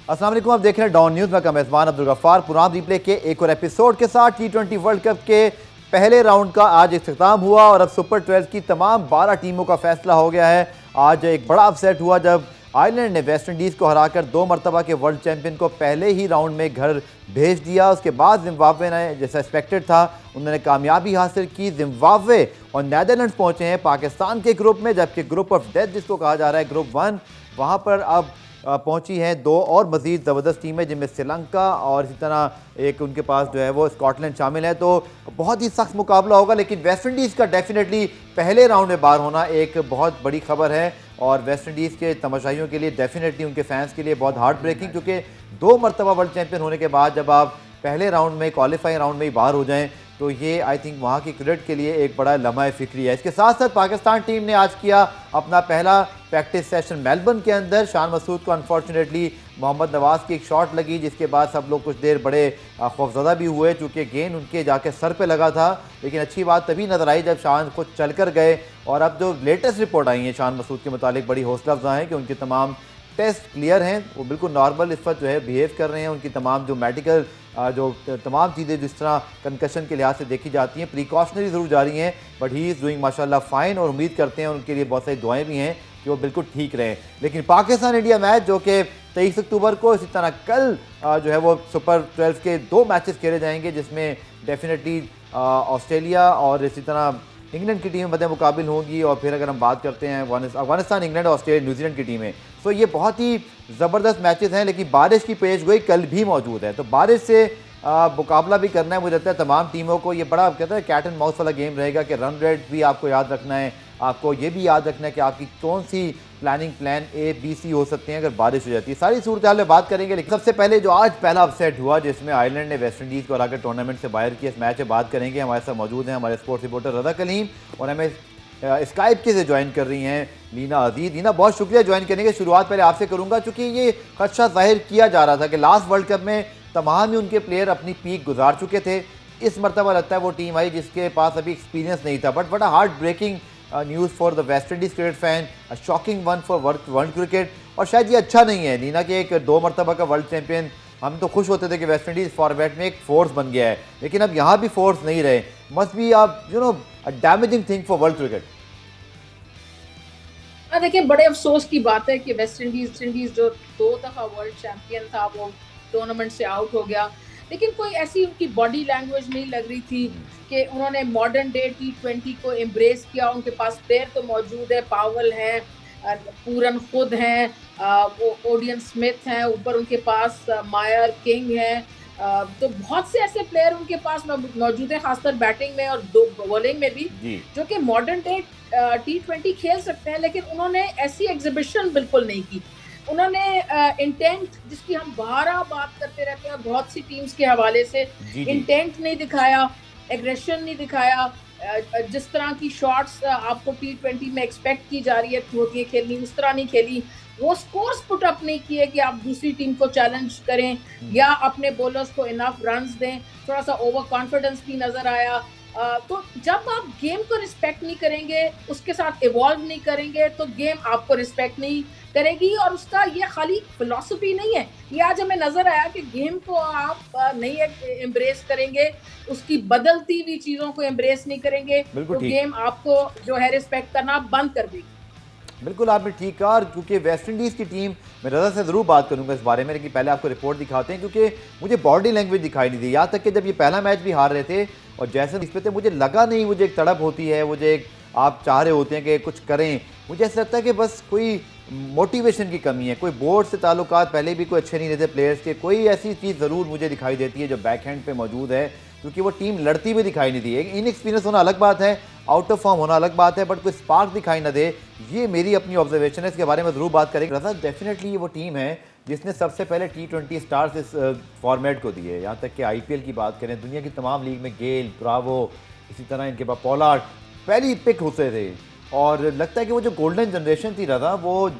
अस्सलाम वालेकुम, आप देख रहे हैं डॉन न्यूज़ में। मेज़बान अब्दुल गफ्फार पुरान रिप्ले के एक और एपिसोड के साथ T20 वर्ल्ड कप के पहले राउंड का आज इख्तिताम हुआ और अब सुपर 12 की तमाम 12 टीमों का फैसला हो गया है। आज एक बड़ा अपसेट हुआ जब आयरलैंड ने वेस्ट इंडीज़ को हराकर 2 मरतबा के वर्ल्ड चैंपियन को पहले ही राउंड में घर भेज दिया। उसके बाद जिम्बाब्वे ने, जैसा एक्सपेक्टेड था, उन्होंने कामयाबी हासिल की। जिम्बाब्वे और नीदरलैंड्स पहुंचे हैं पाकिस्तान के ग्रुप में, जबकि ग्रुप ऑफ डेथ जिसको कहा जा रहा है ग्रुप 1, वहाँ पर अब पहुंची हैं 2 और मज़ीद ज़बरदस्त टीमें, जिनमें श्रीलंका और इसी तरह एक उनके पास जो है वो स्कॉटलैंड शामिल है। तो बहुत ही सख्त मुकाबला होगा, लेकिन वेस्ट इंडीज़ का डेफिनेटली पहले राउंड में बाहर होना एक बहुत बड़ी खबर है और वेस्ट इंडीज़ के तमाशाइयों के लिए, डेफिनेटली उनके फैंस के लिए बहुत हार्ट ब्रेकिंग, क्योंकि 2 मरतबा वर्ल्ड चैंपियन होने के बाद जब आप पहले राउंड में, क्वालिफाइंग राउंड में ही बाहर हो जाएं, तो ये आई थिंक वहाँ की क्रिकेट के लिए एक बड़ा लम्हा फ़िक्री है। इसके साथ साथ पाकिस्तान टीम ने आज किया अपना पहला प्रैक्टिस सेशन मेलबर्न के अंदर। शान मसूद को अनफॉर्चुनेटली मोहम्मद नवाज़ की एक शॉट लगी, जिसके बाद सब लोग कुछ देर बड़े खौफजदा भी हुए, चूँकि गेंद उनके जाके सर पे लगा था। लेकिन अच्छी बात तभी नज़र आई जब शान खुद चल कर गए। और अब जो लेटेस्ट रिपोर्ट आई है शान मसूद के मुतालिक, बड़ी हौसला अफजा है कि उनके तमाम टेस्ट क्लियर हैं, वो बिल्कुल नॉर्मल इस वक्त जो है बिहेव कर रहे हैं। उनकी तमाम जो मेडिकल जो तमाम चीज़ें जिस तरह कंकशन के लिहाज से देखी जाती हैं, प्रिकॉशनरी ज़रूर जारी हैं, बट ही इज़ डूइंग माशाल्लाह फ़ाइन। और उम्मीद करते हैं उनके लिए बहुत सारी दुआएं भी हैं कि वो बिल्कुल ठीक रहें। लेकिन पाकिस्तान इंडिया मैच जो कि 23 अक्टूबर को, इसी तरह कल जो है वो सुपर 12 के 2 मैचेस खेले जाएंगे, जिसमें डेफिनेटली ऑस्ट्रेलिया और इसी तरह इंग्लैंड की टीमें मद्दे मुकाबिल होंगी। और फिर अगर हम बात करते हैं अफगानिस्तान, इंग्लैंड, ऑस्ट्रेलिया, न्यूजीलैंड की टीमें, तो ये बहुत ही ज़बरदस्त मैचेस हैं। लेकिन बारिश की पेशगोई कल भी मौजूद है, तो बारिश से मुकाबला भी करना है। मुझे लगता है तमाम टीमों को ये बड़ा, कहते हैं, कैट एंड माउस वाला गेम रहेगा कि रन रेट भी आपको याद रखना है। आपको ये भी याद रखना है कि आपकी कौन सी प्लान A, B, C हो सकते हैं अगर बारिश हो जाती है। सारी सूरत हाल में बात करेंगे, लेकिन सबसे पहले जो आज पहला अपसेट हुआ जिसमें आयरलैंड ने वेस्ट इंडीज़ को हराकर टूर्नामेंट से बाहर किया, इस मैच में बात करेंगे। हमारे साथ मौजूद हैं हमारे स्पोर्ट्स रिपोर्टर रज़ा कलीम, और हमें स्काइप के से ज्वाइन कर रही हैं लीना अजीज़। लीना, बहुत शुक्रिया ज्वाइन करने के। शुरुआत पहले आपसे करूँगा, चूँकि ये खदशा जाहिर किया जा रहा था कि लास्ट वर्ल्ड कप में तमाम ही उनके प्लेयर अपनी पीक गुजार चुके थे। इस मरतबा लगता है वो टीम आई जिसके पास अभी एक्सपीरियंस नहीं था। बट बड़ा heart breaking news for the West Indies cricket fan, shocking one for world cricket. और शायद ये अच्छा नहीं है लीना कि एक 2 मरतबा का वर्ल्ड चैंपियन, हम तो खुश होते थे कि वेस्ट इंडीज़ फॉर्मेट में एक फोर्स बन गया है, लेकिन अब यहाँ भी फोर्स नहीं रहे। Must be a damaging thing for world cricket. देखिए, बड़े अफसोस की बात है कि वेस्ट इंडीज जो 2 दफा वर्ल्ड चैंपियन था, वो टूर्नामेंट से आउट हो गया। लेकिन कोई ऐसी उनकी बॉडी लैंग्वेज नहीं लग रही थी कि उन्होंने मॉडर्न डे T20 को एम्ब्रेस किया। उनके पास प्लेयर तो मौजूद है, पावल हैं, पूरन खुद हैं, ओडियन स्मिथ हैं, ऊपर उनके पास मायर किंग हैं। तो बहुत से ऐसे प्लेयर उनके पास मौजूद हैं, खासकर बैटिंग में और बॉलिंग में भी, जो कि मॉडर्न डे T20 खेल सकते हैं। लेकिन उन्होंने ऐसी एग्जीबिशन बिल्कुल नहीं की। उन्होंने इंटेंट, जिसकी हम बार बात करते रहते हैं बहुत सी टीम्स के हवाले से, इंटेंट नहीं दिखाया, एग्रेशन नहीं दिखाया। जिस तरह की शॉट्स आपको T20 में एक्सपेक्ट की जा रही है होती है खेलनी, उस तरह नहीं खेली। वो स्कोर्स पुट अप नहीं किए कि आप दूसरी टीम को चैलेंज करें या अपने बॉलर्स को इनफ रन्स दें। थोड़ा सा ओवर कॉन्फिडेंस भी नजर आया। तो जब आप गेम को रिस्पेक्ट नहीं करेंगे, उसके साथ इवॉल्व नहीं करेंगे, तो गेम आपको रिस्पेक्ट नहीं करेगी। और उसका ये खाली फिलॉसफी नहीं है, ये आज हमें नजर आया कि गेम को आप नहीं एम्ब्रेस करेंगे, उसकी बदलती हुई चीजों को एम्ब्रेस नहीं करेंगे, तो गेम आपको जो है रिस्पेक्ट करना बंद कर देगी। बिल्कुल आपने ठीक कहा। क्योंकि वेस्ट इंडीज़ की टीम, मैं रज़ा से ज़रूर बात करूंगा इस बारे में, लेकिन पहले आपको रिपोर्ट दिखाते हैं, क्योंकि मुझे बॉडी लैंग्वेज दिखाई नहीं दी। यहाँ तक कि जब ये पहला मैच भी हार रहे थे और जैसे इस पे थे, मुझे लगा नहीं, मुझे एक तड़प होती है, मुझे एक आप चाह रहे होते हैं कि कुछ करें। मुझे ऐसा लगता है कि बस कोई मोटिवेशन की कमी है, कोई बोर्ड से ताल्लुकात पहले भी कोई अच्छे नहीं रहते प्लेयर्स के। कोई ऐसी चीज़ ज़रूर मुझे दिखाई देती है जो बैक हैंड पे मौजूद है, क्योंकि वो टीम लड़ती हुई दिखाई नहीं दी। एक इनएक्सपीरियंस होना अलग बात है, आउट ऑफ फॉर्म होना अलग बात है, बट कोई स्पार्क दिखाई ना दे, ये मेरी अपनी ऑब्जर्वेशन है। इसके बारे में ज़रूर बात करेंगे। रज़ा, डेफिनेटली ये वो टीम है जिसने सबसे पहले T20 स्टार्स इस फॉर्मेट को दिए। यहाँ तक कि IPL की बात करें, दुनिया की तमाम लीग में गेल, ब्रावो, इसी तरह इनके पास पोलार्ड पहली पिक होते थे। और लगता है कि वो जो गोल्डन जनरेशन थी रज़ा, वो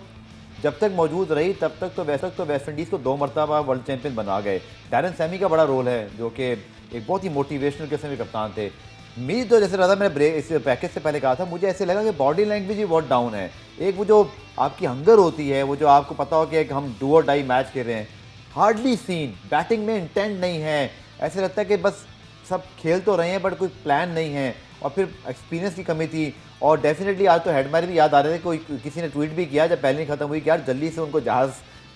जब तक मौजूद रही तब तक तो वेस्ट इंडीज़ को 2 मरतबा वर्ल्ड चैंपियन बना गए। डैरन सैमी का बड़ा रोल है, जो कि एक बहुत ही मोटिवेशनल किस्म के कप्तान थे। मेरी तो जैसे रहा मैंने इस पैकेज से पहले कहा था, मुझे ऐसे लगा कि बॉडी लैंग्वेज ही बहुत डाउन है। एक वो जो आपकी हंगर होती है, वो जो आपको पता हो कि एक हम डू और डाई मैच खेल रहे हैं, हार्डली सीन, बैटिंग में इंटेंट नहीं है, ऐसे लगता है कि बस सब खेल तो रहे हैं बट कोई प्लान नहीं है, और फिर एक्सपीरियंस की कमी थी। और डेफिनेटली आज तो हेडमायर भी याद आ रहे थे, कोई किसी ने ट्वीट भी किया जब पहले नहीं खत्म हुई कि यार जल्दी से उनको जहाज़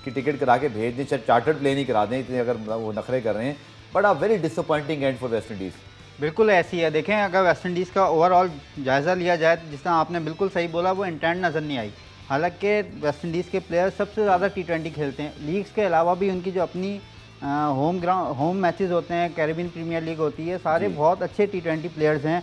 की टिकट करा के भेज दें, चाहे चार्टर्ड प्लेन ही करा दें, इतने अगर वो नखरे कर रहे हैं। But a very disappointing and for West Indies. बिल्कुल ऐसी है। देखें अगर वेस्ट इंडीज़ का ओवरऑल जायज़ा लिया जाए तो जिस तरह आपने बिल्कुल सही बोला, वो इंटेंट नज़र नहीं आई। हालांकि वेस्ट इंडीज़ के प्लेयर्स सबसे ज़्यादा T20 खेलते हैं, लीग्स के अलावा भी उनकी जो अपनी होम मैचेस होते हैं, कैरेबियन प्रीमियर लीग होती है, सारे बहुत अच्छे T20 प्लेयर्स हैं।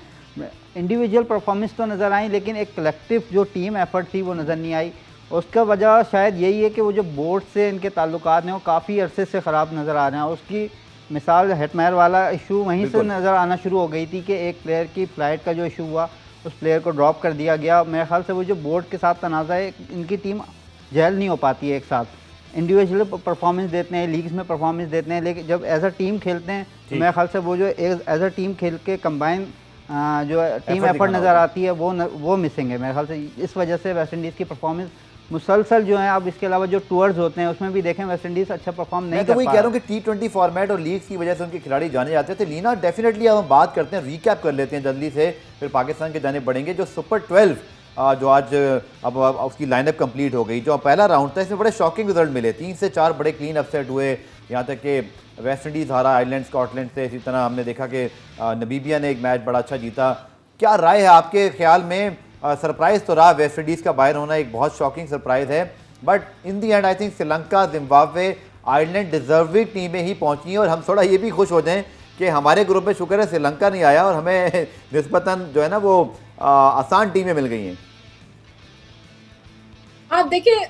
इंडिविजुअल परफॉर्मेंस तो नज़र आई, लेकिन एक कलेक्टिव जो टीम एफर्ट थी वो नज़र नहीं आई। उसका वजह शायद यही है कि वो जो बोर्ड से इनके ताल्लुकात हैं वो काफ़ी अरसे से ख़राब नज़र आ रहे हैं। उसकी मिसाल हेटमायर वाला इशू वहीं से नज़र आना शुरू हो गई थी कि एक प्लेयर की फ़्लाइट का जो इशू हुआ, उस प्लेयर को ड्रॉप कर दिया गया। मेरे ख्याल से वो जो बोर्ड के साथ तनाज़ा है, इनकी टीम जेल नहीं हो पाती है एक साथ। इंडिविजुअल परफॉर्मेंस देते हैं, लीग्स में परफॉर्मेंस देते हैं, लेकिन जब एज अ टीम खेलते हैं तो मेरे ख्याल से वो जो एज अ टीम खेल के कंबाइन जो टीम एफर्ट नज़र आती है वो मिसिंग है मेरे ख्याल से। इस वजह से वेस्ट इंडीज़ की परफॉर्मेंस मुसलसल जो है, अब इसके अलावा जो टूर्स होते हैं उसमें भी देखें वेस्ट इंडीज़ अच्छा परफॉर्म नहीं कर पा रहा। मैं तो वही कह रहा हूँ कि T20 फॉर्मेट और लीग्स की वजह से उनके खिलाड़ी जाने जाते थे। लीना, डेफिनेटली अब हम बात करते हैं, रिकैप कर लेते हैं जल्दी से, फिर पाकिस्तान के जाने बढ़ेंगे। जो सुपर 12 जो आज अब उसकी लाइनअप कंप्लीट हो गई, जो पहला राउंड था इसमें बड़े शॉकिंग रिजल्ट मिले, 3 से 4 बड़े क्लीन अपसेट हुए, यहाँ तक कि वेस्ट इंडीज़ हारा आयरलैंड स्कॉटलैंड से। इसी तरह हमने देखा कि नमीबिया ने एक मैच बड़ा अच्छा जीता। क्या राय है आपके ख्याल में? सरप्राइज़ तो रहा वेस्ट इंडीज़ का बाहर होना, एक बहुत शॉकिंग सरप्राइज़ है, but in the and I think Sri Lanka, Zimbabwe, Ireland deserving टीमें ही पहुंची हैं। और हम थोड़ा ये भी खुश हो जाएं कि हमारे ग्रुप में शुक्र है श्रीलंका नहीं आया और हमें निस्बतन जो है ना वो आसान टीमें मिल गई हैं। हाँ देखिए,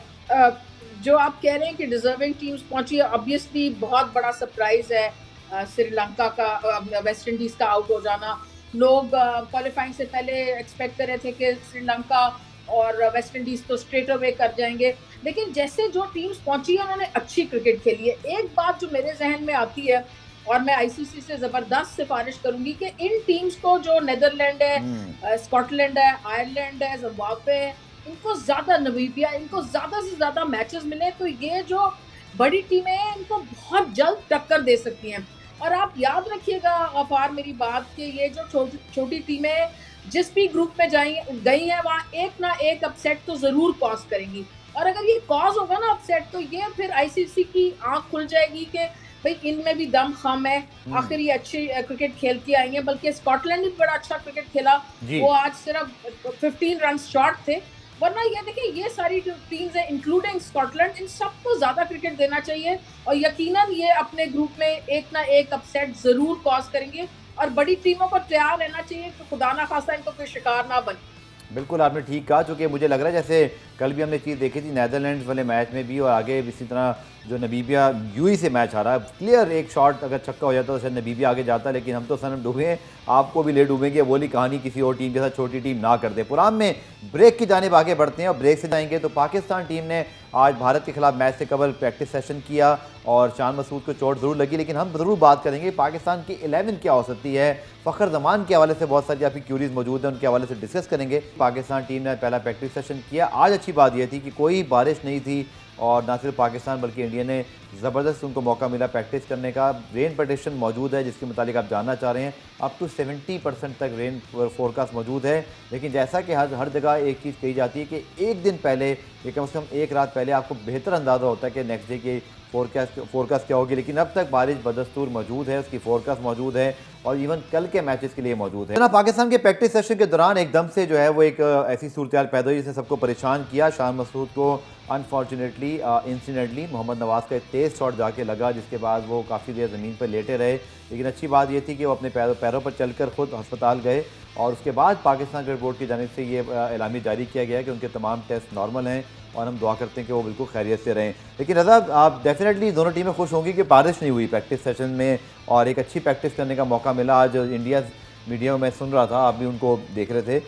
जो आप कह रहे हैं कि डिजर्विंग टीम्स पहुंची है, ऑब्वियसली बहुत बड़ा सरप्राइज है श्रीलंका का, वेस्ट इंडीज का आउट हो जाना। लोग क्वालिफाइंग से पहले एक्सपेक्ट कर रहे थे कि श्रीलंका और वेस्ट इंडीज तो स्ट्रेट अवे कर जाएंगे, लेकिन जैसे जो टीम्स पहुंची है उन्होंने अच्छी क्रिकेट खेली है। एक बात जो मेरे जहन में आती है, और मैं आईसीसी से जबरदस्त सिफारिश करूंगी कि इन टीम्स को, जो नेदरलैंड है, स्कॉटलैंड है, आयरलैंड है, जिम्बाब्वे है, इनको ज्यादा, नमीबिया, इनको ज्यादा से ज्यादा मैचेस मिले तो ये जो बड़ी टीमें हैं इनको बहुत जल्द टक्कर दे सकती हैं। और आप याद रखिएगा अफार मेरी बात, कि ये जो छोटी टीमें जिस भी ग्रुप में गई हैं वहाँ एक ना एक अपसेट तो जरूर कॉज करेंगी, और अगर ये कॉज होगा ना अपसेट, तो ये फिर आईसीसी की आंख खुल जाएगी कि भाई इनमें भी दम खम है, आखिर ये अच्छी क्रिकेट खेल के आएंगे। बल्कि स्कॉटलैंड भी बड़ा अच्छा क्रिकेट खेला, वो आज सिर्फ 15 रन शॉर्ट थे, वरना ये देखिए ये सारी टीम्स हैं इंक्लूडिंग स्कॉटलैंड, इन सबको ज्यादा क्रिकेट देना चाहिए और यकीनन ये अपने ग्रुप में एक ना एक अपसेट जरूर कॉज करेंगे। और बड़ी टीमों को तैयार रहना चाहिए कि खुदा ना खास्ता इनको कोई शिकार ना बने। बिल्कुल आपने ठीक कहा, चूँकि मुझे लग रहा है जैसे कल भी हमने चीज़ देखी थी नीदरलैंड्स वाले मैच में भी, और आगे इसी तरह जो नमीबिया यूई से मैच आ रहा है, क्लियर एक शॉट अगर छक्का हो जाता तो शायद नमीबिया आगे जाता, लेकिन हम तो सनम डूबे हैं, आपको भी ले डूबेंगे। बोली कहानी किसी और टीम जैसा छोटी टीम ना कर दे। पुरान में ब्रेक की जानिब आगे बढ़ते हैं और ब्रेक से जाएंगे तो पाकिस्तान टीम ने आज भारत के खिलाफ मैच से कबल प्रैक्टिस सेशन किया और शान मसूद को चोट ज़रूर लगी, लेकिन हम ज़रूर बात करेंगे पाकिस्तान की 11 क्या हो सकती है। फ़खर जमान के हवाले से बहुत सारी आपकी क्यूरीज मौजूद हैं, उनके हवाले से डिस्कस करेंगे। पाकिस्तान टीम ने पहला प्रैक्टिस सेशन किया। आज अच्छी बात यह थी कि कोई बारिश नहीं थी और ना सिर्फ पाकिस्तान बल्कि इंडिया ने ज़बरदस्त उनको मौका मिला प्रैक्टिस करने का। रेन प्रेडिक्शन मौजूद है जिसके मुतालिक आप जानना चाह रहे हैं, अप टू 70% तक रेन फोरकास्ट मौजूद है। लेकिन जैसा कि हर जगह एक चीज़ कही जाती है कि एक दिन पहले या कम से कम एक रात पहले आपको बेहतर अंदाज़ा होता है कि नेक्स्ट डे की फोरकास्ट क्या होगी, लेकिन अब तक बारिश बदस्तूर मौजूद है, उसकी फोरकास्ट मौजूद है और इवन कल के मैचेस के लिए मौजूद है ना। पाकिस्तान के प्रैक्टिस सेशन के दौरान एकदम से जो है वो एक ऐसी सूरत पैदा हुई जिसने सबको परेशान किया। शान मसूद को अनफॉर्चुनेटली इंसिडेंटली मोहम्मद नवाज़ का एक तेज़ शॉट जाके लगा, जिसके बाद वो काफ़ी देर ज़मीन पर लेटे रहे। लेकिन अच्छी बात ये थी कि वो अपने पैरों पर चलकर खुद अस्पताल गए और उसके बाद पाकिस्तान क्रिकेट बोर्ड की जानिब से ये एलामी जारी किया गया कि उनके तमाम टेस्ट नॉर्मल हैं और हम दुआ करते हैं कि वो बिल्कुल खैरियत से रहें। लेकिन रज़ा, आप डेफिनेटली दोनों टीमें खुश होंगी कि बारिश नहीं हुई प्रैक्टिस सेशन में और एक अच्छी प्रैक्टिस करने का मौका मिला। आज इंडिया मीडिया में मैं सुन रहा था, आप भी उनको देख रहे थे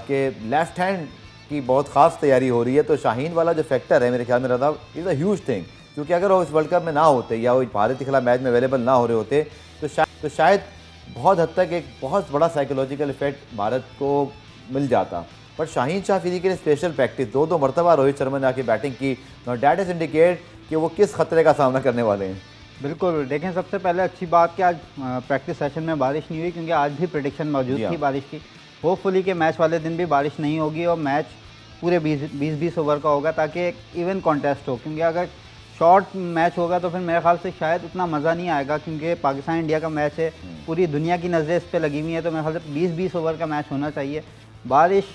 कि लेफ़्ट हैंड की बहुत ख़ास तैयारी हो रही है, तो शाहीन वाला जो फैक्टर है मेरे ख्याल में रज़ा इज़ अ ह्यूज थिंग, क्योंकि अगर वो इस वर्ल्ड कप में ना होते या वो भारत के खिलाफ मैच में अवेलेबल ना हो रहे होते तो शायद बहुत हद तक एक बहुत बड़ा साइकोलॉजिकल इफेक्ट भारत को मिल जाता। पर शाहीन शाह अफरीदी के लिए स्पेशल प्रैक्टिस, दो मरतबा रोहित शर्मा ने आके बैटिंग की। नाउ दैट इज इंडिकेट कि वो किस खतरे का सामना करने वाले हैं। बिल्कुल, देखें सबसे पहले अच्छी बात कि आज प्रैक्टिस सेशन में बारिश नहीं हुई, क्योंकि आज भी प्रेडिक्शन मौजूद थी बारिश की। होपफुली कि मैच वाले दिन भी बारिश नहीं होगी और मैच पूरे 20 ओवर का होगा, ताकि एक इवन कॉन्टेस्ट हो। क्योंकि अगर शॉर्ट मैच होगा तो फिर मेरे ख्याल से शायद उतना मज़ा नहीं आएगा, क्योंकि पाकिस्तान इंडिया का मैच है, पूरी दुनिया की नज़रें इस पर लगी हुई हैं। तो मेरे ख्याल से 20 ओवर का मैच होना चाहिए। बारिश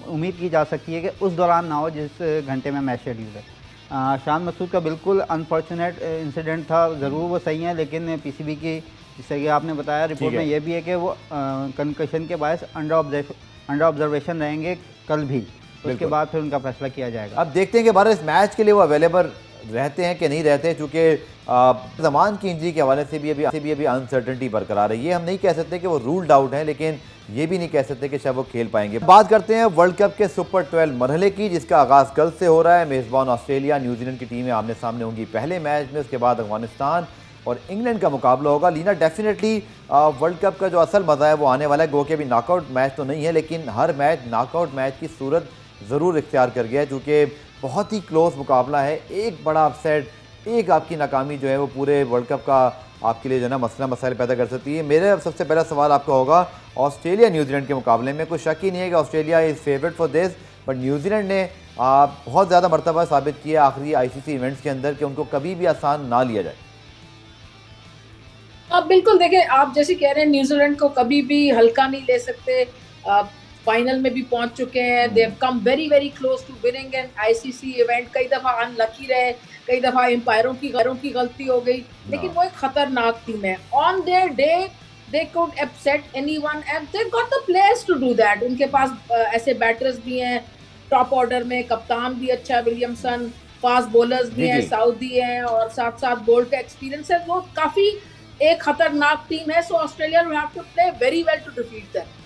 उम्मीद की जा सकती है कि उस दौरान ना हो जिस घंटे में मैच शेड्यूल है। शान मसूद का बिल्कुल अनफॉर्चुनेट इंसिडेंट था, ज़रूर वो सही है, लेकिन पीसीबी की, जैसे कि आपने बताया रिपोर्ट में, ये भी है कि वो कंकशन के बायस अंडर ऑब्जर्वेशन रहेंगे कल भी। उसके बाद फिर उनका फैसला किया जाएगा। अब देखते हैं कि भारत इस मैच के लिए वो अवेलेबल रहते हैं कि नहीं रहते, चूँकि जमान की इंजरी के हवाले से भी अभी अनसर्टेनिटी बरकरार है। ये हम नहीं कह सकते कि वो रूल्ड आउट हैं, लेकिन ये भी नहीं कह सकते कि शायद वो खेल पाएंगे। बात करते हैं वर्ल्ड कप के सुपर 12 मरहले की, जिसका आगाज़ कल से हो रहा है। मेज़बान ऑस्ट्रेलिया न्यूजीलैंड की टीमें आमने सामने होंगी पहले मैच में, उसके बाद अफगानिस्तान और इंग्लैंड का मुकाबला होगा। लीना, डेफिनेटली वर्ल्ड कप का जो असल मज़ा है वो आने वाला है। गो कि अभी नॉकआउट मैच तो नहीं है, लेकिन हर मैच नॉकआउट मैच की सूरत ज़रूर इख्तियार कर गया है, क्योंकि बहुत ही क्लोज मुकाबला है। एक बड़ा अपसेट, एक आपकी नाकामी जो है वो पूरे वर्ल्ड कप का आपके लिए जो है ना मसला मसाइल पैदा कर सकती है। मेरे सबसे पहला सवाल आपका होगा, ऑस्ट्रेलिया न्यूजीलैंड के मुकाबले में कोई शक ही नहीं है कि Australia is favourite for this, but New Zealand ने बहुत ज़्यादा मरतबा साबित किया आखिरी आईसीसी इवेंट्स के अंदर कि उनको कभी भी आसान ना लिया जाए। अब बिल्कुल देखें, आप जैसे कह रहे हैं न्यूजीलैंड को कभी भी हल्का नहीं ले सकते। फाइनल में भी पहुंच चुके हैं, they have come very very close to winning an ICC event. कई दफा अनलकी रहे, कई दफा एम्पायरों की गलती हो गई, लेकिन वो एक खतरनाक टीम है। On their day they could upset anyone and they got the players to do that. उनके पास ऐसे बैटर्स भी हैं टॉप ऑर्डर में, कप्तान भी अच्छा है विलियमसन, फास्ट बॉलर्स भी हैं, साउदी हैं, और साथ साथ बोल्ट का एक्सपीरियंस है। वो काफी एक खतरनाक टीम है। So Australia will have to play very well to defeat them.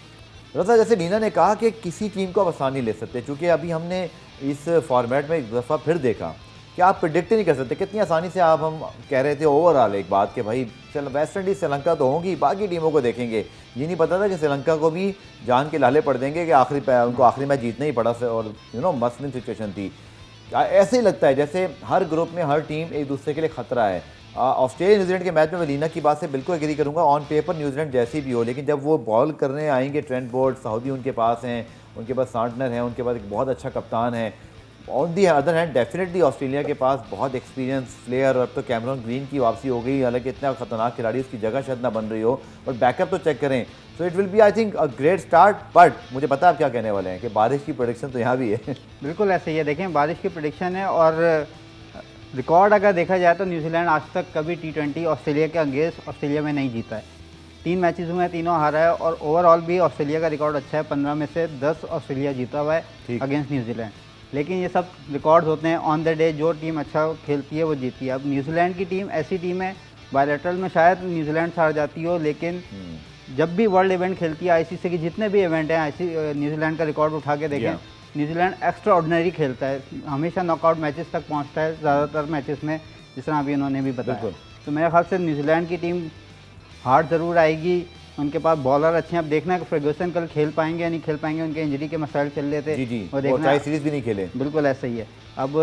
Raza, जैसे नीना ने कहा कि किसी टीम को आप आसान नहीं ले सकते, क्योंकि अभी हमने इस फॉर्मेट में एक दफ़ा फिर देखा कि आप प्रिडिक्ट नहीं कर सकते कितनी आसानी से आप, हम कह रहे थे ओवरऑल एक बात कि भाई चल वेस्ट इंडीज़ श्रीलंका तो होंगी, बाकी टीमों को देखेंगे। ये नहीं पता था कि श्रीलंका को भी जान के लाले पड़ देंगे कि उनको आखिरी मैच जीतना ही पड़ा, और मस्ट विन सिचुएशन थी। ऐसे ही लगता है जैसे हर ग्रुप में हर टीम एक दूसरे के लिए खतरा है। ऑस्ट्रेलिया न्यूजीलैंड के मैच में लीना की बात से बिल्कुल एग्री करूंगा। ऑन पेपर न्यूजीलैंड जैसी भी हो, लेकिन जब वो बॉल करने आएंगे, ट्रेंट बोल्ट सऊदी उनके पास हैं, उनके पास सांटनर है, उनके पास एक बहुत अच्छा कप्तान है। On the other hand definitely Australia के पास बहुत एक्सपीरियंस प्लेयर, और अब तो कैमरन ग्रीन की वापसी हो गई, हालांकि इतना खतरनाक खिलाड़ी उसकी जगह शायद ना बन रही हो, और बैकअप तो चेक करें। So it will be I think a great start. But मुझे पता आप क्या कहने वाले हैं कि बारिश की प्रेडिक्शन तो यहाँ भी है। बिल्कुल ऐसे ही है, देखें बारिश की प्रेडिक्शन है। और रिकॉर्ड अगर देखा जाए तो न्यूजीलैंड आज तक कभी T20 ऑस्ट्रेलिया के अगेंस्ट ऑस्ट्रेलिया में नहीं जीता है। 3 मैचेस हुए हैं, तीनों हारा है, और ओवरऑल भी ऑस्ट्रेलिया का रिकॉर्ड अच्छा है। 15 में से 10 ऑस्ट्रेलिया जीता हुआ है अगेंस्ट न्यूजीलैंड। लेकिन ये सब रिकॉर्ड्स होते हैं, ऑन द डे जो टीम अच्छा खेलती है वो जीती है। अब न्यूजीलैंड की टीम ऐसी टीम है, बायलैटरल में शायद न्यूजीलैंड हार जाती हो, लेकिन जब भी वर्ल्ड इवेंट खेलती है, आईसीसी के जितने भी इवेंट हैं, न्यूजीलैंड का रिकॉर्ड उठा के देखें, न्यूजीलैंड एक्स्ट्रा ऑर्डिनरी खेलता है, हमेशा नॉकआउट मैचेस तक पहुंचता है ज़्यादातर मैचेस में, जिस तरह अभी उन्होंने भी बताया। तो मेरे ख्याल से न्यूजीलैंड की टीम हार्ड ज़रूर आएगी। उनके पास बॉलर अच्छे हैं। अब देखना है कि फर्गूसन कल खेल पाएंगे या नहीं खेल पाएंगे, उनके इंजरी के मसाइल चल रहे थे, और देखना सीरीज भी नहीं खेले। बिल्कुल ऐसा ही है। अब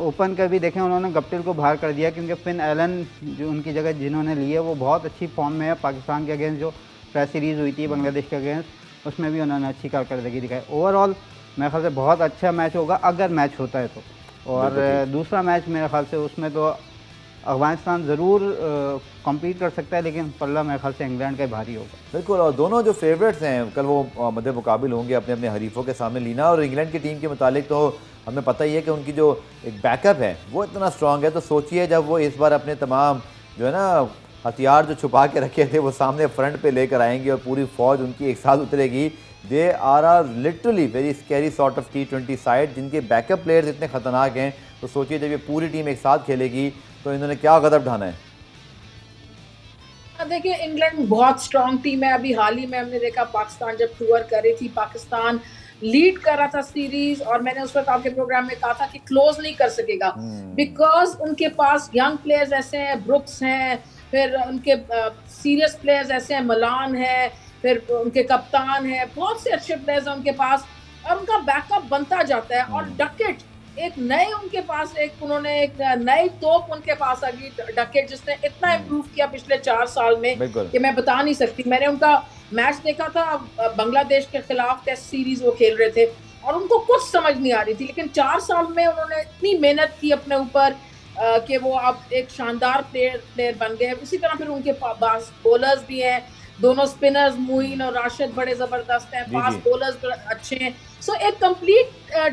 ओपन का भी देखें, उन्होंने गप्टिल को बाहर कर दिया, क्योंकि फिन एलन जो उनकी जगह जिन्होंने ली है वो बहुत अच्छी फॉर्म में है। पाकिस्तान के अगेंस्ट जो टेस्ट सीरीज़ हुई थी बांग्लादेश के अगेंस्ट, उसमें भी उन्होंने अच्छी कारकर्दगी दिखाई। ओवरऑल मेरे ख्याल से बहुत अच्छा मैच होगा अगर मैच होता है तो। और दूसरा मैच मेरे ख्याल से उसमें तो अफगानिस्तान ज़रूर कम्पीट कर सकता है, लेकिन पल्ला मेरे ख्याल से इंग्लैंड का भारी होगा। बिल्कुल, और दोनों जो फेवरेट्स हैं कल वो मद्दे मुकाबिल होंगे अपने अपने हरीफों के सामने। लीना, और इंग्लैंड की टीम के मुतालिक तो हमें पता ही है कि उनकी जो एक बैकअप है वो इतना स्ट्रॉन्ग है। तो सोचिए जब वो इस बार अपने तमाम जो है ना हथियार जो छुपा के रखे थे वो सामने फ्रंट पे लेकर आएंगे और पूरी फौज उनकी एक साथ उतरेगी। They are literally very scary sort of T20 side, जिनके बैकअप प्लेयर्स इतने खतरनाक हैं। तो सोचिए जब ये पूरी टीम एक साथ खेलेगी तो इन्होंने क्या गजब ढाना है। देखिए, इंग्लैंड बहुत स्ट्रॉन्ग टीम है। अभी हाल ही में हमने देखा पाकिस्तान जब टूर कर रही थी, पाकिस्तान लीड कर रहा था सीरीज, और मैंने उस वक्त आपके प्रोग्राम में कहा था कि क्लोज नहीं कर सकेगा, बिकॉज उनके पास यंग प्लेयर्स ऐसे हैं, ब्रुक्स हैं, फिर उनके सीरियस प्लेयर्स ऐसे हैं, मलान है, फिर उनके कप्तान है, बहुत से अच्छे प्लेयर्स हैं उनके पास, और उनका बैकअप बनता जाता है। और डकेट एक नए उनके पास एक उन्होंने एक नई तोप उनके पास आ गई डकेट, जिसने इतना इम्प्रूव किया पिछले 4 साल में बिल्कुल। कि मैं बता नहीं सकती। मैंने उनका मैच देखा था बांग्लादेश के खिलाफ, टेस्ट सीरीज वो खेल रहे थे और उनको कुछ समझ नहीं आ रही थी, लेकिन 4 साल में उन्होंने इतनी मेहनत की अपने ऊपर कि वो अब एक शानदार प्लेयर बन गए। इसी तरह फिर उनके पास बॉलर्स भी हैं, दोनों स्पिनर्स मुइन और राशिद बड़े जबरदस्त हैं, फास्ट बॉलर्स अच्छे हैं। सो एक कंप्लीट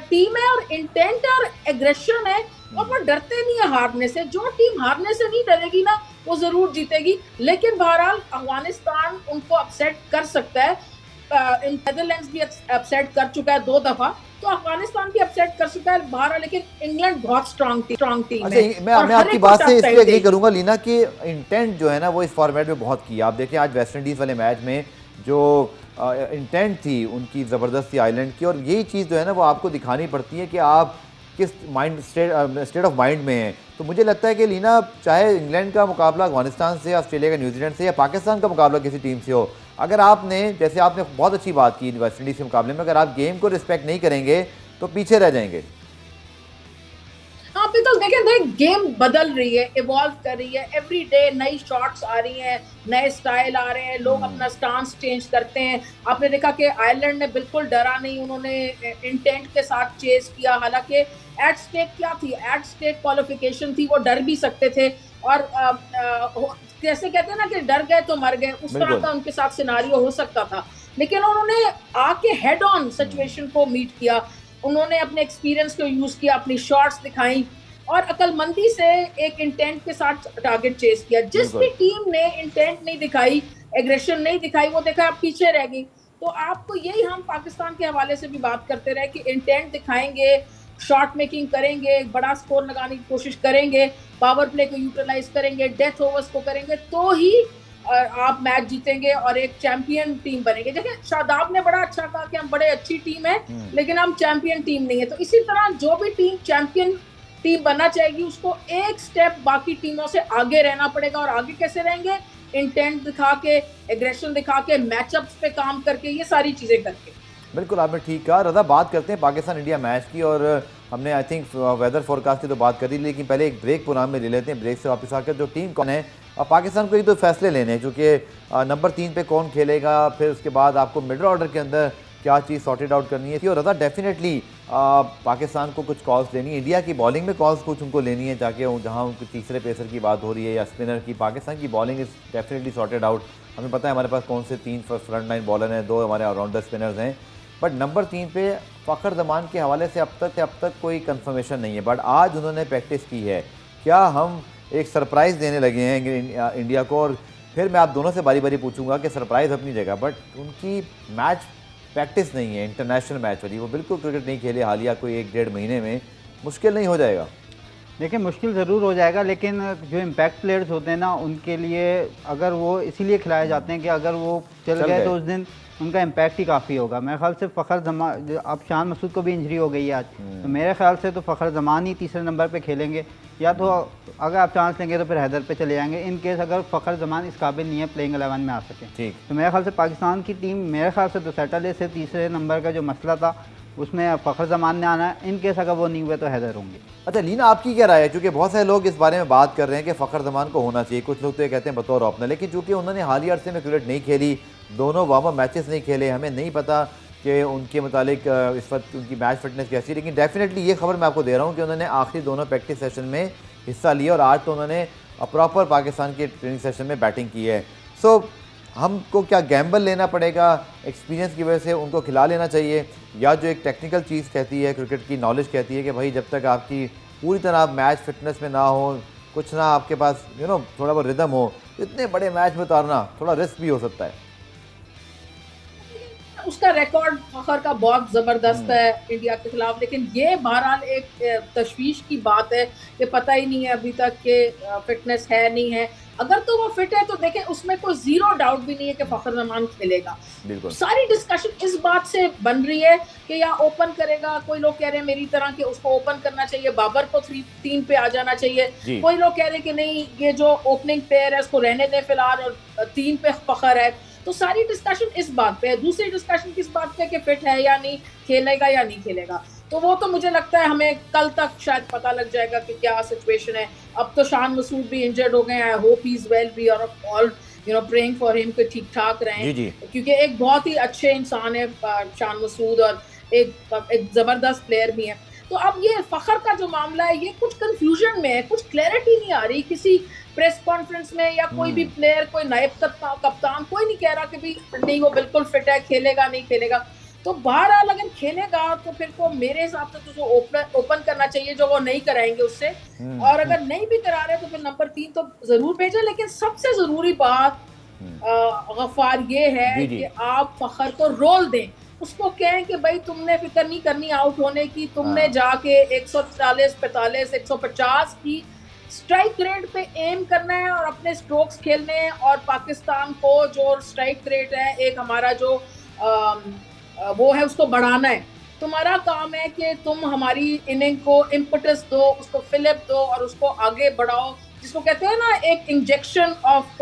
टीम है और इंटेंट और एग्रेशन है और वो डरते नहीं है हारने से। जो टीम हारने से नहीं डरेगी ना वो जरूर जीतेगी। लेकिन बहरहाल अफगानिस्तान उनको अपसेट कर सकता है। नेदरलैंड्स भी अपसेट कर चुका है 2 दफा, तो अफगानिस्तान भी अपसेट कर सकता है बहरहाल। लेकिन इंग्लैंड बहुत स्ट्रांग टीम अच्छा, है। मैं आपकी बात से इसलिए एग्री करूंगा लीना कि इंटेंट जो है ना वो इस फॉर्मेट में बहुत किया। आप देखें आज वेस्ट इंडीज़ वाले मैच में जो इंटेंट थी उनकी ज़बरदस्त थी आइलैंड की, और यही चीज़ जो है ना वो आपको दिखानी पड़ती है कि आप किस माइंड स्टेट ऑफ माइंड में हैं। तो मुझे लगता है कि लीना, चाहे इंग्लैंड का मुकाबला अफगानिस्तान से, ऑस्ट्रेलिया का न्यूजीलैंड से, या पाकिस्तान का मुकाबला किसी टीम से हो, अगर आपने, जैसे आपने बहुत अच्छी बात की वेस्ट इंडीज़ के मुकाबले में, अगर आप गेम को रिस्पेक्ट नहीं करेंगे तो पीछे रह जाएंगे। हाँ बिल्कुल, देखें गेम बदल रही है, इवॉल्व कर रही है, एवरी डे नई शॉट्स आ रही हैं, नए स्टाइल आ रहे हैं, लोग अपना स्टांस चेंज करते हैं। आपने देखा कि आयरलैंड ने बिल्कुल डरा नहीं, उन्होंने इंटेंट के साथ चेज किया। हालांकि एट स्टेक क्या थी, एट स्टेक क्वालिफिकेशन थी, वो डर भी सकते थे और जैसे कहते हैं ना कि डर गए तो मर गए, उस तरह का उनके साथ सिनारियो हो सकता था। लेकिन उन्होंने आके हेड ऑन सिचुएशन को मीट किया, उन्होंने अपने एक्सपीरियंस को यूज किया, अपनी शॉट्स दिखाई और अकलमंदी से एक इंटेंट के साथ टारगेट चेस किया। जिस भी टीम ने इंटेंट नहीं दिखाई, एग्रेशन नहीं दिखाई, वो देखा आप पीछे रह गई। तो आपको यही हम पाकिस्तान के हवाले से भी बात करते रहे कि इंटेंट दिखाएंगे, शॉट मेकिंग करेंगे, बड़ा स्कोर लगाने की कोशिश करेंगे, पावर प्ले को यूटिलाइज करेंगे, डेथ ओवर्स को करेंगे, तो ही आप मैच जीतेंगे और एक चैंपियन टीम बनेंगे। देखिए शादाब ने बड़ा अच्छा कहा कि हम बड़े अच्छी टीम है लेकिन हम चैंपियन टीम नहीं है। तो इसी तरह जो भी टीम चैंपियन टीम बनना चाहेगी उसको एक स्टेप बाकी टीमों से आगे रहना पड़ेगा। और आगे कैसे रहेंगे? इंटेंट दिखा के, एग्रेशन दिखा के, मैचअप्स पे काम करके, ये सारी चीजें करके। बिल्कुल आपने ठीक कहा। रजा, बात करते हैं पाकिस्तान इंडिया मैच की, और हमने आई थिंक वेदर फोरकास्ट की तो बात करी, लेकिन पहले एक ब्रेक प्रोग्राम में ले लेते हैं। ब्रेक से वापस आकर जो टीम कौन है, और पाकिस्तान को एक तो फैसले लेने हैं, क्योंकि नंबर 3 पे कौन खेलेगा, फिर उसके बाद आपको मिडल ऑर्डर के अंदर क्या चीज़ सॉर्टेड आउट करनी है। और रजा, डेफिनेटली पाकिस्तान को कुछ कॉल्स लेनी है, इंडिया की बॉलिंग में कॉल्स कुछ उनको लेनी है, ताकि जहाँ उनके तीसरे पेसर की बात हो रही है या स्पिनर की, पाकिस्तान की bowling is definitely sorted out. हमें पता है हमारे पास कौन से 3 फ्रंट लाइन बॉलर हैं, 2 हमारे ऑलराउंडर स्पिनर्स हैं, बट नंबर 3 पे फ़खर जमान के हवाले से अब तक कोई कंफर्मेशन नहीं है। बट आज उन्होंने प्रैक्टिस की है, क्या हम एक सरप्राइज़ देने लगे हैं इंडिया को? और फिर मैं आप दोनों से बारी बारी पूछूंगा कि सरप्राइज़ अपनी जगह, बट उनकी मैच प्रैक्टिस नहीं है इंटरनेशनल मैच वाली, वो बिल्कुल क्रिकेट नहीं खेले हालिया कोई 1-1.5 महीने में, मुश्किल नहीं हो जाएगा? देखिए मुश्किल ज़रूर हो जाएगा, लेकिन जो इम्पैक्ट प्लेयर्स होते हैं ना, उनके लिए अगर वो इसीलिए खिलाए जाते हैं कि अगर वो चल गए तो उस दिन उनका इम्पैक्ट ही काफ़ी होगा। मेरे ख्याल से फ़खर जमान, अब शान मसूद को भी इंजरी हो गई है आज, तो मेरे ख्याल से तो फ़खर जमान ही तीसरे नंबर पे खेलेंगे, या तो अगर आप चांस लेंगे तो फिर हैदर पे चले जाएंगे, इन केस अगर फ़खर जमान इस काबिल नहीं है प्लेइंग 11 में आ सके। ठीक, तो मेरे ख्याल से पाकिस्तान की टीम, मेरे ख्याल से तो सैटरडे से तीसरे नंबर का जो मसला था उसमें फ़खर जमान ने आना है, इन केस अगर वो नहीं हुए तो हैदर होंगे। अच्छा लीना, आपकी क्या राय है? क्योंकि बहुत सारे लोग इस बारे में बात कर रहे हैं कि फ़खर जमान को होना चाहिए, कुछ लोग तो ये कहते हैं बतौर ओपनर, लेकिन चूंकि उन्होंने हालिया अरसे में क्रिकेट नहीं खेली, दोनों वार्म अप मैचेस नहीं खेले, हमें नहीं पता कि उनके मुतालिक इस वक्त उनकी मैच फिटनेस कैसी है। लेकिन डेफिनेटली ये खबर मैं आपको दे रहा हूँ कि उन्होंने आखिरी दोनों प्रैक्टिस सेशन में हिस्सा लिया और आज तो उन्होंने प्रॉपर पाकिस्तान के ट्रेनिंग सेशन में बैटिंग की है। सो हमको क्या गैम्बल लेना पड़ेगा, एक्सपीरियंस की वजह से उनको खिला लेना चाहिए, या जो एक टेक्निकल चीज़ कहती है, क्रिकेट की नॉलेज कहती है कि भाई जब तक आपकी पूरी तरह मैच फिटनेस में ना हो, कुछ ना आपके पास थोड़ा बहुत रिदम हो, इतने बड़े मैच में उतारना थोड़ा रिस्क भी हो सकता है? उसका रिकॉर्ड फ़खर का बहुत ज़बरदस्त है इंडिया के खिलाफ, लेकिन ये बहरहाल एक तशवीश की बात है कि पता ही नहीं है अभी तक कि फिटनेस है नहीं है। अगर तो वो फिट है तो देखें उसमें कोई ज़ीरो डाउट भी नहीं है कि फ़खर जमान खेलेगा। सारी डिस्कशन इस बात से बन रही है कि या ओपन करेगा, कोई लोग कह रहे हैं मेरी तरह कि उसको ओपन करना चाहिए, बाबर को 3 पे आ जाना चाहिए, कोई लोग कह रहे हैं कि नहीं ये जो ओपनिंग पेयर है उसको रहने दें फिलहाल और 3 पे फ़खर है। तो सारी डिस्कशन इस बात पे है। दूसरी डिस्कशन किस बात पे कि फिट है या नहीं, खेलेगा या नहीं खेलेगा। तो वो तो मुझे लगता है हमें कल तक शायद पता लग जाएगा कि क्या सिचुएशन है। अब तो शान मसूद भी इंजर्ड हो गए हैं, I hope he is well, we are all praying for him कि ठीक ठाक रहें, क्योंकि एक बहुत ही अच्छे इंसान है शान मसूद, और एक जबरदस्त प्लेयर भी है। तो अब ये फखर का जो मामला है, ये कुछ कंफ्यूजन में है, कुछ क्लैरिटी नहीं आ रही किसी प्रेस कॉन्फ्रेंस में, या कोई भी प्लेयर, कोई नायब कप्तान कोई नहीं कह रहा कि भी नहीं वो बिल्कुल फिट है, खेलेगा नहीं खेलेगा। तो बहरहाल अगर खेलेगा तो फिर को मेरे हिसाब से तो ओपन करना चाहिए, जो वो नहीं कराएंगे उससे। और अगर नहीं भी करा रहे तो फिर नंबर 3 तो जरूर भेजें। लेकिन सबसे जरूरी बात गफ्फार ये है कि आप फखर को रोल दें, उसको कहें कि भाई तुमने फिक्र नहीं करनी आउट होने की, तुमने जाके 140, 45, 150 की स्ट्राइक रेट पे एम करना है और अपने स्ट्रोक्स खेलने हैं। और पाकिस्तान को जो स्ट्राइक रेट है एक हमारा जो वो है उसको बढ़ाना है। तुम्हारा काम है कि तुम हमारी इनिंग को इम्पटस दो, उसको फिलिप दो और उसको आगे बढ़ाओ, जिसको कहते हैं ना एक इंजेक्शन ऑफ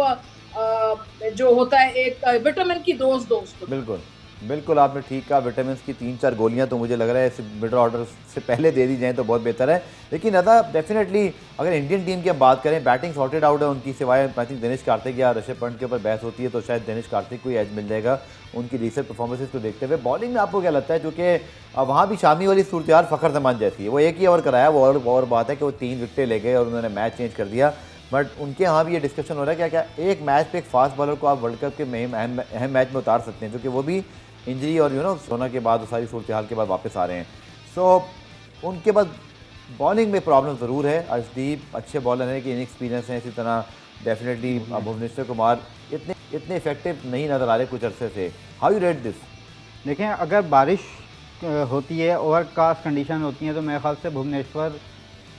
जो होता है, एक विटामिन की डोज दो उसको। बिल्कुल बिल्कुल आपने ठीक कहा, विटामिन की 3-4 गोलियां तो मुझे लग रहा है इस मिडल ऑर्डर से पहले दे दी जाएं तो बहुत बेहतर है। लेकिन अदा डेफिनेटली अगर इंडियन टीम की हम बात करें, बैटिंग सॉर्टेड आउट है उनकी, सिवाय आई थिंक दिनेश कार्तिक या ऋषभ पंत के ऊपर बहस होती है, तो शायद दिनेश कार्तिक को ही एज मिल जाएगा उनकी रिसेंट परफॉर्मेंसेस को देखते हुए। बॉलिंग में आपको क्या लगता है, क्योंकि वहाँ भी शामी वाली सूरत फखर जमान जैसी है, वो एक ही ओवर कराया, वो और बात है कि वो 3 विकेटें ले गए और उन्होंने मैच चेंज कर दिया। बट उनके यहाँ भी ये डिस्कशन हो रहा है क्या एक मैच पे एक फास्ट बॉलर को आप वर्ल्ड कप के अहम मैच में उतार सकते हैं, जो कि वो भी इंजरी और सोना के बाद, सारी सूरत हाल के बाद वापस आ रहे हैं। सो उनके बाद बॉलिंग में प्रॉब्लम ज़रूर है। अर्शदीप अच्छे बॉलर हैं कि इनएक्सपीरियंस हैं, इसी तरह डेफिनेटली भुवनेश्वर कुमार इतने इफेक्टिव नहीं नज़र आ रहे कुछ अरसे से। How you rate this? देखें, अगर बारिश होती है, ओवरकास्ट कंडीशन होती हैं, तो मेरे ख्याल से भुवनेश्वर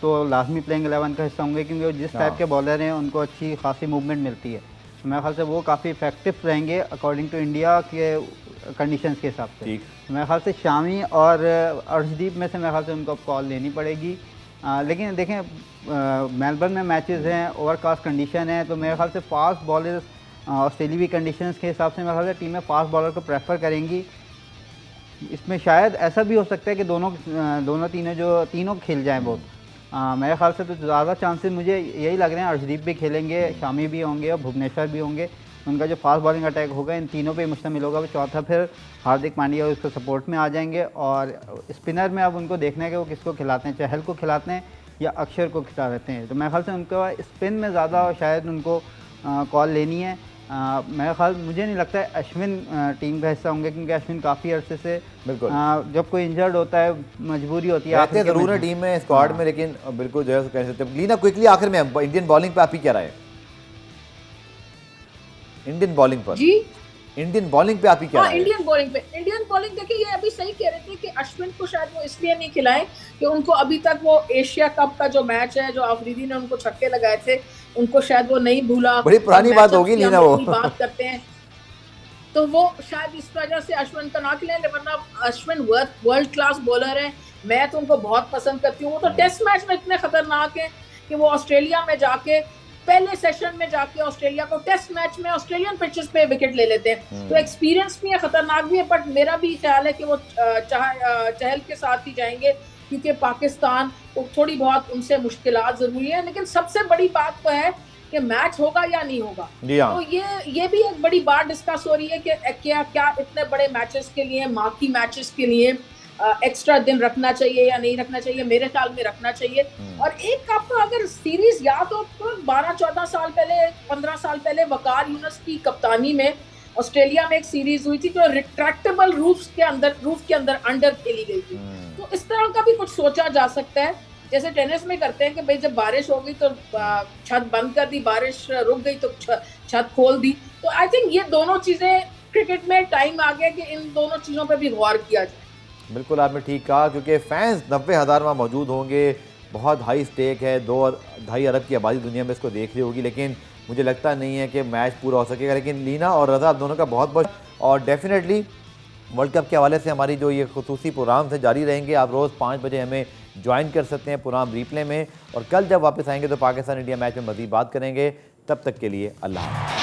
तो लाजमी प्लेइंग 11 का हिस्सा होंगे, क्योंकि वो जिस टाइप के बॉलर हैं उनको अच्छी खासी मूवमेंट मिलती है। तो मेरे ख्याल से वो काफ़ी इफेक्टिव रहेंगे अकॉर्डिंग टू इंडिया के कंडीशंस के हिसाब से। मेरे ख्याल से शामी और अर्शदीप में से मेरे ख्याल से उनको कॉल लेनी पड़ेगी। लेकिन देखें, मेलबर्न में मैचेस हैं, ओवरकास्ट कंडीशन है, तो मेरे ख्याल से फास्ट बॉलर्स ऑस्ट्रेलियावी कंडीशंस के हिसाब से मेरे ख्याल से टीमें फास्ट बॉलर को प्रेफर करेंगी। इसमें शायद ऐसा भी हो सकता है कि तीनों खेल जाएँ बहुत। मेरे ख्याल से तो ज़्यादा चांसेस मुझे यही लग रहे हैं, अर्शदीप भी खेलेंगे, शामी भी होंगे और भुवनेश्वर भी होंगे। उनका जो फास्ट बॉलिंग अटैक होगा इन तीनों पे मुश्तमिल होगा। चौथा फिर हार्दिक पांड्या उसके सपोर्ट में आ जाएंगे। और स्पिनर में अब उनको देखना है कि वो किसको खिलाते हैं, चहल को खिलाते हैं या अक्षर को खिला देते हैं। तो मेरे ख्याल से उनको स्पिन में ज़्यादा शायद उनको कॉल लेनी है। मेरा ख्याल, मुझे नहीं लगता है अश्विन टीम का हिस्सा होंगे, क्योंकि अश्विन काफ़ी अरसे से जब कोई इंजर्ड होता है मजबूरी होती है, आते ज़रूर है टीम में, स्क्वाड में, लेकिन बिल्कुल जो है कह सकते हैं। लीना, क्विकली आखिर में इंडियन बॉलिंग पे आप ही क्या राय है? इंडियन बॉलिंग पर जी, इंडियन बॉलिंग पे आप ही क्या? इंडियन बॉलिंग देखिए, ये अभी सही कह रहे थे कि अश्विन को शायद वो इसलिए नहीं खिलाएं कि उनको अभी तक वो एशिया कप का जो मैच है, जो अफरीदी ने उनको छक्के लगाए थे, उनको शायद वो नहीं भूला। बड़ी पुरानी बात होगी लीना, वो बात करते हैं, तो वो शायद इस वजह से अश्विन का ना खिलाएं। वरना अश्विन वर्ल्ड क्लास बॉलर है, मैं तो उनको बहुत पसंद करती हूँ। वो तो टेस्ट मैच में इतने खतरनाक है कि वो ऑस्ट्रेलिया में जाके पहले सेशन में जाके ऑस्ट्रेलिया को टेस्ट मैच में ऑस्ट्रेलियन पिचेस पे विकेट ले लेते हैं। तो एक्सपीरियंस भी है, खतरनाक भी है। बट मेरा भी ख्याल है कि वो चहल के साथ ही जाएंगे, क्योंकि पाकिस्तान को थोड़ी बहुत उनसे मुश्किलात जरूरी है। लेकिन सबसे बड़ी बात तो है कि मैच होगा या नहीं होगा। तो ये भी एक बड़ी बात डिस्कस हो रही है कि क्या इतने बड़े मैचेस के लिए, मार्की मैचेस के लिए एक्स्ट्रा दिन रखना चाहिए या नहीं रखना चाहिए। मेरे ख्याल में रखना चाहिए। और एक आपको अगर सीरीज याद हो तो 12-14 साल पहले, 15 साल पहले वकार यूनुस की कप्तानी में ऑस्ट्रेलिया में एक सीरीज हुई थी जो रिट्रैक्टेबल रूफ के अंदर अंडर खेली गई थी। तो इस तरह का भी कुछ सोचा जा सकता है, जैसे टेनिस में करते हैं कि भाई जब बारिश हो गई तो छत बंद कर दी, बारिश रुक गई तो छत खोल दी। तो आई थिंक ये दोनों चीजें क्रिकेट में टाइम आ गया कि इन दोनों चीजों पर भी गौर किया जाए। बिल्कुल आपने ठीक कहा, क्योंकि फैंस 90,000 वहाँ मौजूद होंगे, बहुत हाई स्टेक है, 2-2.5 अरब की आबादी दुनिया में इसको देख रही होगी। लेकिन मुझे लगता नहीं है कि मैच पूरा हो सकेगा। लेकिन लीना और रज़ा, आप दोनों का बहुत बहुत, और डेफिनेटली वर्ल्ड कप के हवाले से हमारी जो ये खुसूसी प्रोग्राम है जारी रहेंगे। आप रोज़ 5 बजे हमें ज्वाइन कर सकते हैं प्रोग्राम रिप्ले में, और कल जब वापस आएंगे तो पाकिस्तान इंडिया मैच में मज़ीद बात करेंगे। तब तक के लिए अल्लाह हाफ़िज़।